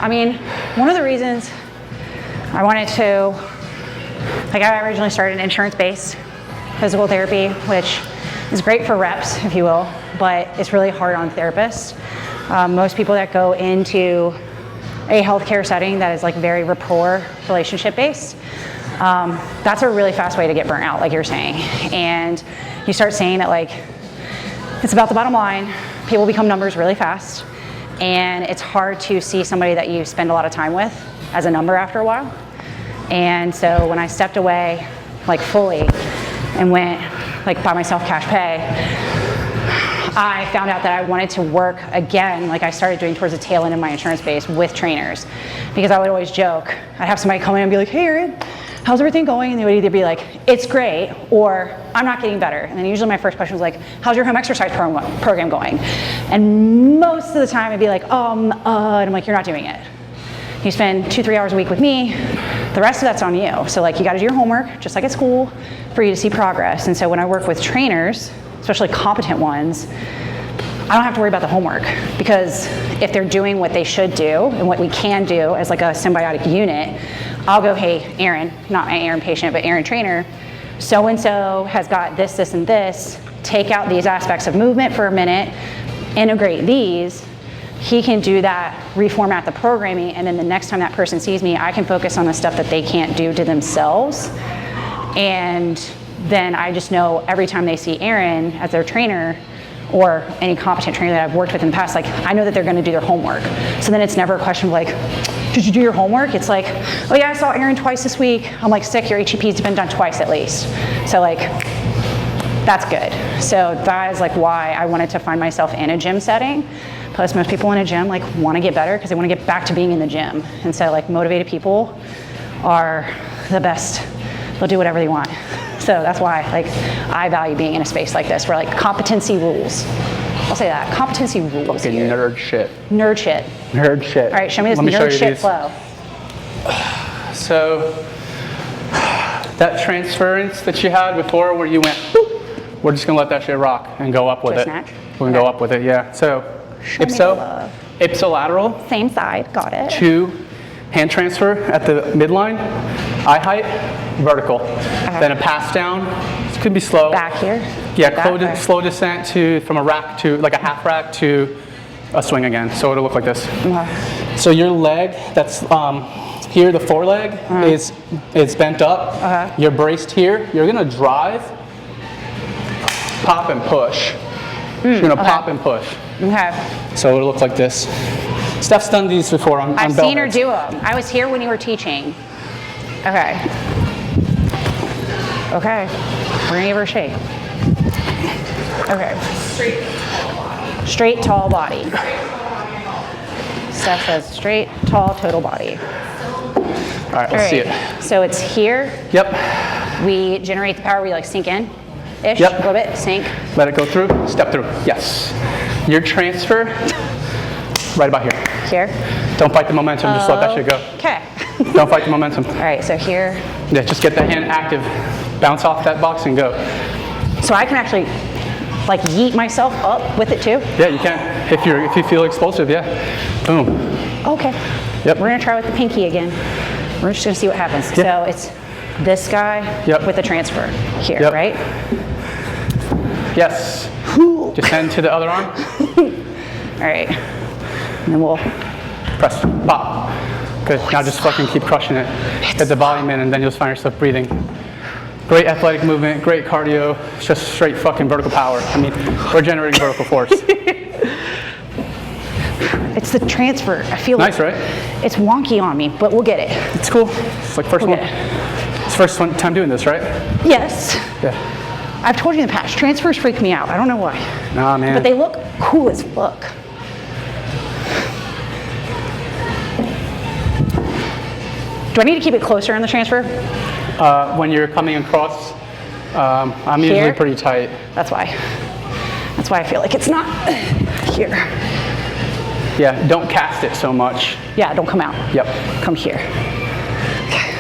[SPEAKER 1] I mean, one of the reasons I wanted to, like I originally started insurance-based physical therapy, which is great for reps, if you will, but it's really hard on therapists. Most people that go into a healthcare setting that is like very rapport, relationship based, that's a really fast way to get burnt out, like you're saying. And you start saying that like, it's about the bottom line. People become numbers really fast. And it's hard to see somebody that you spend a lot of time with as a number after a while. And so when I stepped away like fully and went like by myself cash pay, I found out that I wanted to work again, like I started doing towards the tail end of my insurance base with trainers, because I would always joke. I'd have somebody come in and be like, hey Erin, how's everything going? And they would either be like, it's great, or I'm not getting better. And then usually my first question was like, how's your home exercise program going? And most of the time I'd be like, and I'm like, you're not doing it. You spend 2-3 hours a week with me, the rest of that's on you. So like you gotta do your homework, just like at school, for you to see progress. And so when I work with trainers, especially competent ones, I don't have to worry about the homework, because if they're doing what they should do and what we can do as like a symbiotic unit, I'll go, hey, Erin, not my Erin patient, but Erin trainer, so-and-so has got this, this, and this, take out these aspects of movement for a minute, integrate these, he can do that, reformat the programming, and then the next time that person sees me, I can focus on the stuff that they can't do to themselves. And then I just know every time they see Erin as their trainer, or any competent trainer that I've worked with in the past, like I know that they're gonna do their homework. So then it's never a question of like, did you do your homework? It's like, oh yeah, I saw Erin twice this week. I'm like, sick, your HEP's been done twice at least. So like, that's good. So that is like why I wanted to find myself in a gym setting. Plus most people in a gym like wanna get better because they wanna get back to being in the gym. And so like motivated people are the best. They'll do whatever they want. So that's why like I value being in a space like this where like competency rules. I'll say that, competency rules.
[SPEAKER 2] Fucking nerd shit.
[SPEAKER 1] Nerd shit.
[SPEAKER 2] Nerd shit.
[SPEAKER 1] All right, show me this nerd shit flow.
[SPEAKER 2] So that transference that you had before where you went, boop, we're just gonna let that shit rock and go up with it.
[SPEAKER 1] Snatch?
[SPEAKER 2] We're gonna go up with it, yeah. So ipsilateral.
[SPEAKER 1] Same side, got it.
[SPEAKER 2] 2, hand transfer at the midline, eye height, vertical. Then a pass down, it could be slow.
[SPEAKER 1] Back here?
[SPEAKER 2] Yeah, slow descent from a rack to, like a half rack to a swing again. So it'll look like this. So your leg, that's here, the foreleg is bent up. You're braced here. You're gonna drive, pop and push. You're gonna pop and push.
[SPEAKER 1] Okay.
[SPEAKER 2] So it'll look like this. Steph's done these before on
[SPEAKER 1] I've
[SPEAKER 2] bell
[SPEAKER 1] seen her
[SPEAKER 2] heads.
[SPEAKER 1] do them. I was here when you were teaching. Okay. Okay. We're gonna give her a shake. Okay. Straight, tall body. Steph says straight, tall, total body.
[SPEAKER 2] All right, let's see it.
[SPEAKER 1] So it's here.
[SPEAKER 2] Yep.
[SPEAKER 1] We generate the power. We like sink in-ish,
[SPEAKER 2] Yep.
[SPEAKER 1] a little bit, sink.
[SPEAKER 2] Let it go through, step through. Yes. Your transfer, right about here.
[SPEAKER 1] Here.
[SPEAKER 2] Don't fight the momentum, just let that shit go.
[SPEAKER 1] Okay.
[SPEAKER 2] Don't fight the momentum.
[SPEAKER 1] All right, so here.
[SPEAKER 2] Yeah, just get that hand active. Bounce off that box and go.
[SPEAKER 1] So I can actually like yeet myself up with it too?
[SPEAKER 2] Yeah, you can. If you feel explosive, yeah. Boom.
[SPEAKER 1] Okay.
[SPEAKER 2] Yep.
[SPEAKER 1] We're gonna try with the pinky again. We're just gonna see what happens.
[SPEAKER 2] Yep.
[SPEAKER 1] So it's this guy with the transfer here, right?
[SPEAKER 2] Yes. Descend to the other arm.
[SPEAKER 1] All right. And then we'll
[SPEAKER 2] press, pop. Good. Now just fucking keep crushing it. Get the volume in, and then you'll find yourself breathing. Great athletic movement, great cardio, it's just straight fucking vertical power. I mean, we're generating vertical force.
[SPEAKER 1] It's the transfer. I feel
[SPEAKER 2] nice,
[SPEAKER 1] like
[SPEAKER 2] right?
[SPEAKER 1] It's wonky on me, but we'll get it.
[SPEAKER 2] It's cool. It's like first one. It's first time doing this, right?
[SPEAKER 1] Yes.
[SPEAKER 2] Yeah.
[SPEAKER 1] I've told you in the past, transfers freak me out. I don't know why.
[SPEAKER 2] Nah, man.
[SPEAKER 1] But they look cool as fuck. Do I need to keep it closer in the transfer?
[SPEAKER 2] When you're coming across, I'm usually pretty tight.
[SPEAKER 1] That's why. That's why I feel like it's not here.
[SPEAKER 2] Yeah, don't cast it so much.
[SPEAKER 1] Yeah, don't come out.
[SPEAKER 2] Yep.
[SPEAKER 1] Come here. Okay.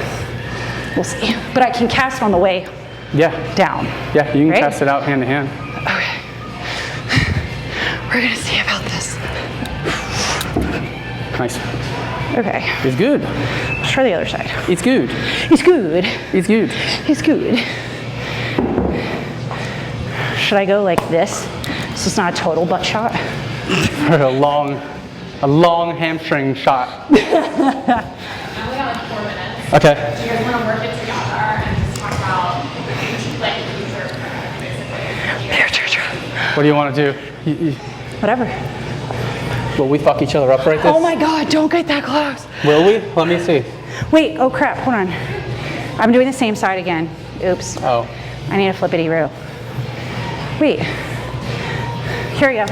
[SPEAKER 1] We'll see. But I can cast on the way down.
[SPEAKER 2] Yeah, you can cast it out hand to hand.
[SPEAKER 1] Okay. We're gonna see about this.
[SPEAKER 2] Nice.
[SPEAKER 1] Okay.
[SPEAKER 2] It's good.
[SPEAKER 1] Let's try the other side.
[SPEAKER 2] It's good.
[SPEAKER 1] It's good.
[SPEAKER 2] It's good.
[SPEAKER 1] It's good. Should I go like this? So it's not a total butt shot?
[SPEAKER 2] For a long a long hamstring shot.
[SPEAKER 3] Now we got like 4 minutes.
[SPEAKER 2] Okay.
[SPEAKER 3] Do you guys want to work it together and just talk about like future, basically?
[SPEAKER 2] What do you want to do?
[SPEAKER 1] Whatever.
[SPEAKER 2] Will we fuck each other up right this?
[SPEAKER 1] Oh my God, don't get that close.
[SPEAKER 2] Will we? Let me see.
[SPEAKER 1] Wait, oh crap, hold on. I'm doing the same side again. Oops.
[SPEAKER 2] Oh.
[SPEAKER 1] I need a flippity-roo. Wait. Here we go.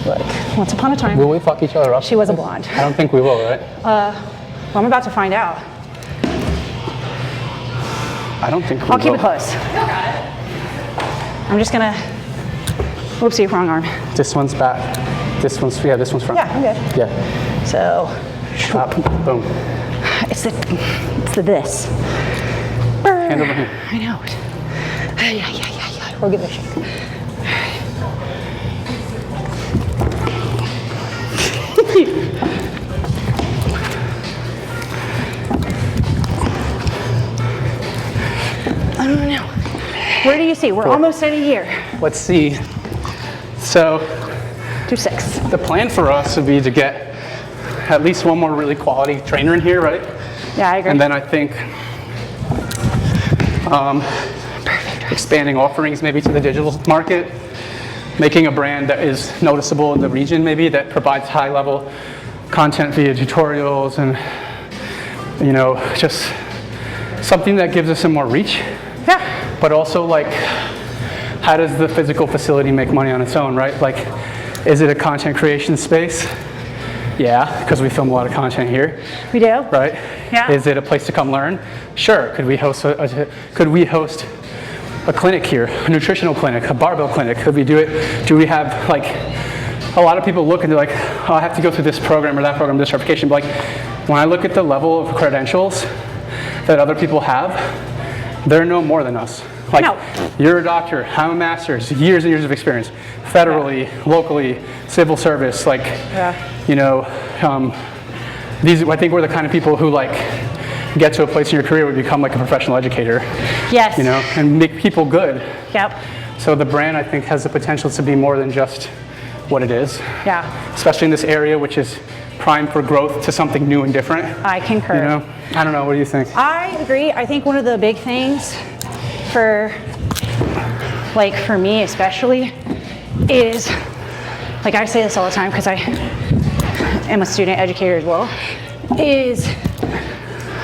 [SPEAKER 1] Look, once upon a time,
[SPEAKER 2] Will we fuck each other up?
[SPEAKER 1] she was a blonde.
[SPEAKER 2] I don't think we will, right?
[SPEAKER 1] Well, I'm about to find out.
[SPEAKER 2] I don't think we will.
[SPEAKER 1] I'll keep it close. I'm just gonna, whoopsie, wrong arm.
[SPEAKER 2] This one's back. This one's front.
[SPEAKER 1] Yeah, I'm good.
[SPEAKER 2] Yeah.
[SPEAKER 1] So,
[SPEAKER 2] Up, boom.
[SPEAKER 1] it's the this.
[SPEAKER 2] Hand over here.
[SPEAKER 1] I know it. Yeah. We'll give it a shake. I don't know. Where do you see? We're almost at a year.
[SPEAKER 2] Let's see. So
[SPEAKER 1] Do 6.
[SPEAKER 2] the plan for us would be to get at least one more really quality trainer in here, right?
[SPEAKER 1] Yeah, I agree.
[SPEAKER 2] And then I think expanding offerings maybe to the digital market, making a brand that is noticeable in the region maybe, that provides high level content via tutorials and, you know, just something that gives us some more reach.
[SPEAKER 1] Yeah.
[SPEAKER 2] But also, like, how does the physical facility make money on its own, right? Like, is it a content creation space? Yeah, because we film a lot of content here,
[SPEAKER 1] We do?
[SPEAKER 2] right?
[SPEAKER 1] Yeah.
[SPEAKER 2] Is it a place to come learn? Sure. Could we host a clinic here, a nutritional clinic, a barbell clinic? Could we do it? Do we have, like, a lot of people look and they're like, oh, I have to go through this program or that program, this certification. But like, when I look at the level of credentials that other people have, they're no more than us. Like,
[SPEAKER 1] No.
[SPEAKER 2] you're a doctor, I'm a master's, years and years of experience, federally, locally, civil service, like, you know, I think we're the kind of people who, like, get to a place in your career where you become like a professional educator,
[SPEAKER 1] Yes.
[SPEAKER 2] you know, and make people good.
[SPEAKER 1] Yep.
[SPEAKER 2] So the brand, I think, has the potential to be more than just what it is,
[SPEAKER 1] Yeah.
[SPEAKER 2] especially in this area, which is primed for growth to something new and different.
[SPEAKER 1] I concur.
[SPEAKER 2] You know, I don't know, what do you think?
[SPEAKER 1] I agree. I think one of the big things for me especially is, like, I say this all the time because I am a student educator as well, is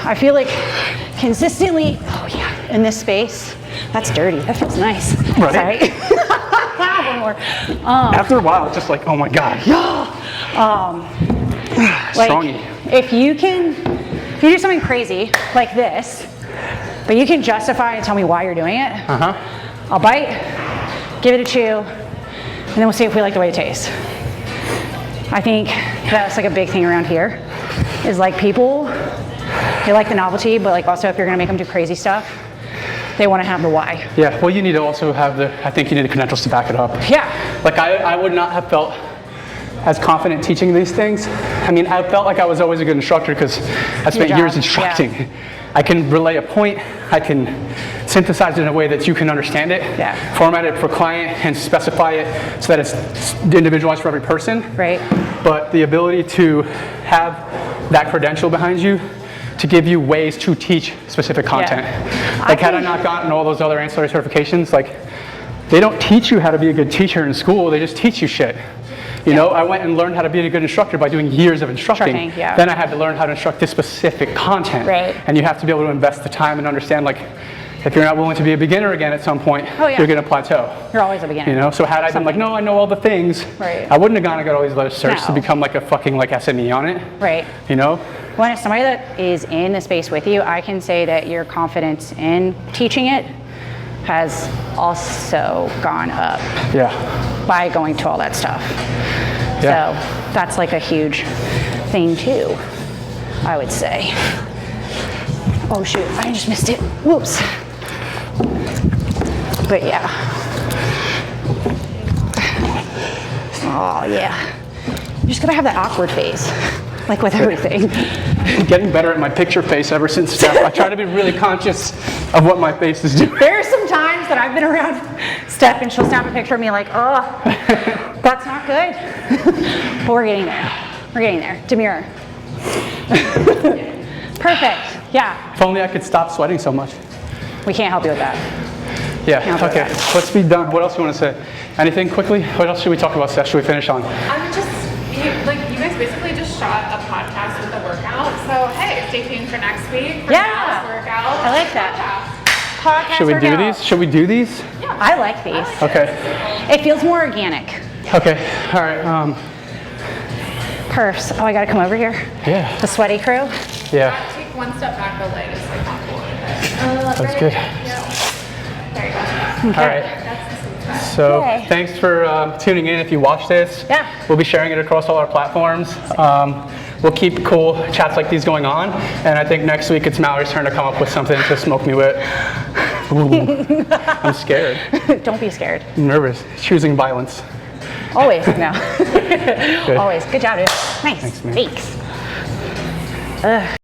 [SPEAKER 1] I feel like consistently, in this space, that's dirty, that feels nice.
[SPEAKER 2] Right.
[SPEAKER 1] Sorry. One more.
[SPEAKER 2] After a while, it's just like, oh my God.
[SPEAKER 1] Like,
[SPEAKER 2] Strongy.
[SPEAKER 1] if you do something crazy like this, but you can justify and tell me why you're doing it, I'll bite, give it a chew, and then we'll see if we like the way it tastes. I think that's like a big thing around here, is like people, they like the novelty, but like also if you're gonna make them do crazy stuff, they wanna have the why.
[SPEAKER 2] Yeah, well, you need to also have I think you need the credentials to back it up.
[SPEAKER 1] Yeah.
[SPEAKER 2] Like, I would not have felt as confident teaching these things. I mean, I felt like I was always a good instructor because I spent
[SPEAKER 1] job,
[SPEAKER 2] years instructing.
[SPEAKER 1] yeah.
[SPEAKER 2] I can relay a point, I can synthesize it in a way that you can understand it, format it for client, and specify it so that it's individualized for every person.
[SPEAKER 1] Right.
[SPEAKER 2] But the ability to have that credential behind you to give you ways to teach specific content. Like, had I not gotten all those other ancillary certifications, like, they don't teach you how to be a good teacher in school, they just teach you shit. You know, I went and learned how to be a good instructor by doing years of instructing. Then I had to learn how to instruct this specific content.
[SPEAKER 1] Right.
[SPEAKER 2] And you have to be able to invest the time and understand, like, if you're not willing to be a beginner again at some point, you're going to plateau.
[SPEAKER 1] You're always a beginner.
[SPEAKER 2] You know, so had I been like, no, I know all the things, I wouldn't have gone and got all these other certs to become like a fucking like SME on it.
[SPEAKER 1] Right.
[SPEAKER 2] You know?
[SPEAKER 1] When it's somebody that is in the space with you, I can say that your confidence in teaching it has also gone up by going to all that stuff. So that's like a huge thing too, I would say. Oh shoot, I just missed it. Whoops. But yeah. Oh yeah. You're just gonna have that awkward phase. like with everything.
[SPEAKER 2] Getting better at my picture face ever since Steph. I try to be really conscious of what my face is doing.
[SPEAKER 1] There are some times that I've been around Steph and she'll snap a picture of me like, oh, that's not good. But we're getting there. We're getting there. Demure. Perfect. Yeah.
[SPEAKER 2] If only I could stop sweating so much.
[SPEAKER 1] We can't help you with that.
[SPEAKER 2] Yeah, okay. Let's be done. What else do you want to say? Anything quickly? What else should we talk about, Steph? Should we finish on?
[SPEAKER 3] I'm just, you guys basically just shot a podcast with a workout. So, hey, stay tuned for next week for Mal's workout.
[SPEAKER 1] I like that. Podcast
[SPEAKER 2] Should we do
[SPEAKER 1] workout.
[SPEAKER 2] these? Should we do these?
[SPEAKER 1] Yeah. I like these.
[SPEAKER 2] Okay.
[SPEAKER 1] It feels more organic.
[SPEAKER 2] Okay. All right.
[SPEAKER 1] Perfs. Oh, I got to come over here?
[SPEAKER 2] Yeah.
[SPEAKER 1] The sweaty crew?
[SPEAKER 2] Yeah.
[SPEAKER 3] Take one step back, the leg is like not cool.
[SPEAKER 2] That's good.
[SPEAKER 3] Yeah. There you go.
[SPEAKER 2] All right. So
[SPEAKER 1] Yay.
[SPEAKER 2] thanks for tuning in. If you watch this, we'll be sharing it across all our platforms. We'll keep cool chats like these going on. And I think next week it's Mallory's turn to come up with something to smoke me with. Ooh, I'm scared.
[SPEAKER 1] Don't be scared.
[SPEAKER 2] I'm nervous. Choosing violence.
[SPEAKER 1] Always. No.
[SPEAKER 2] Good.
[SPEAKER 1] Always. Good job, dude. Nice.
[SPEAKER 2] Thanks, man.
[SPEAKER 1] Thanks. Ugh.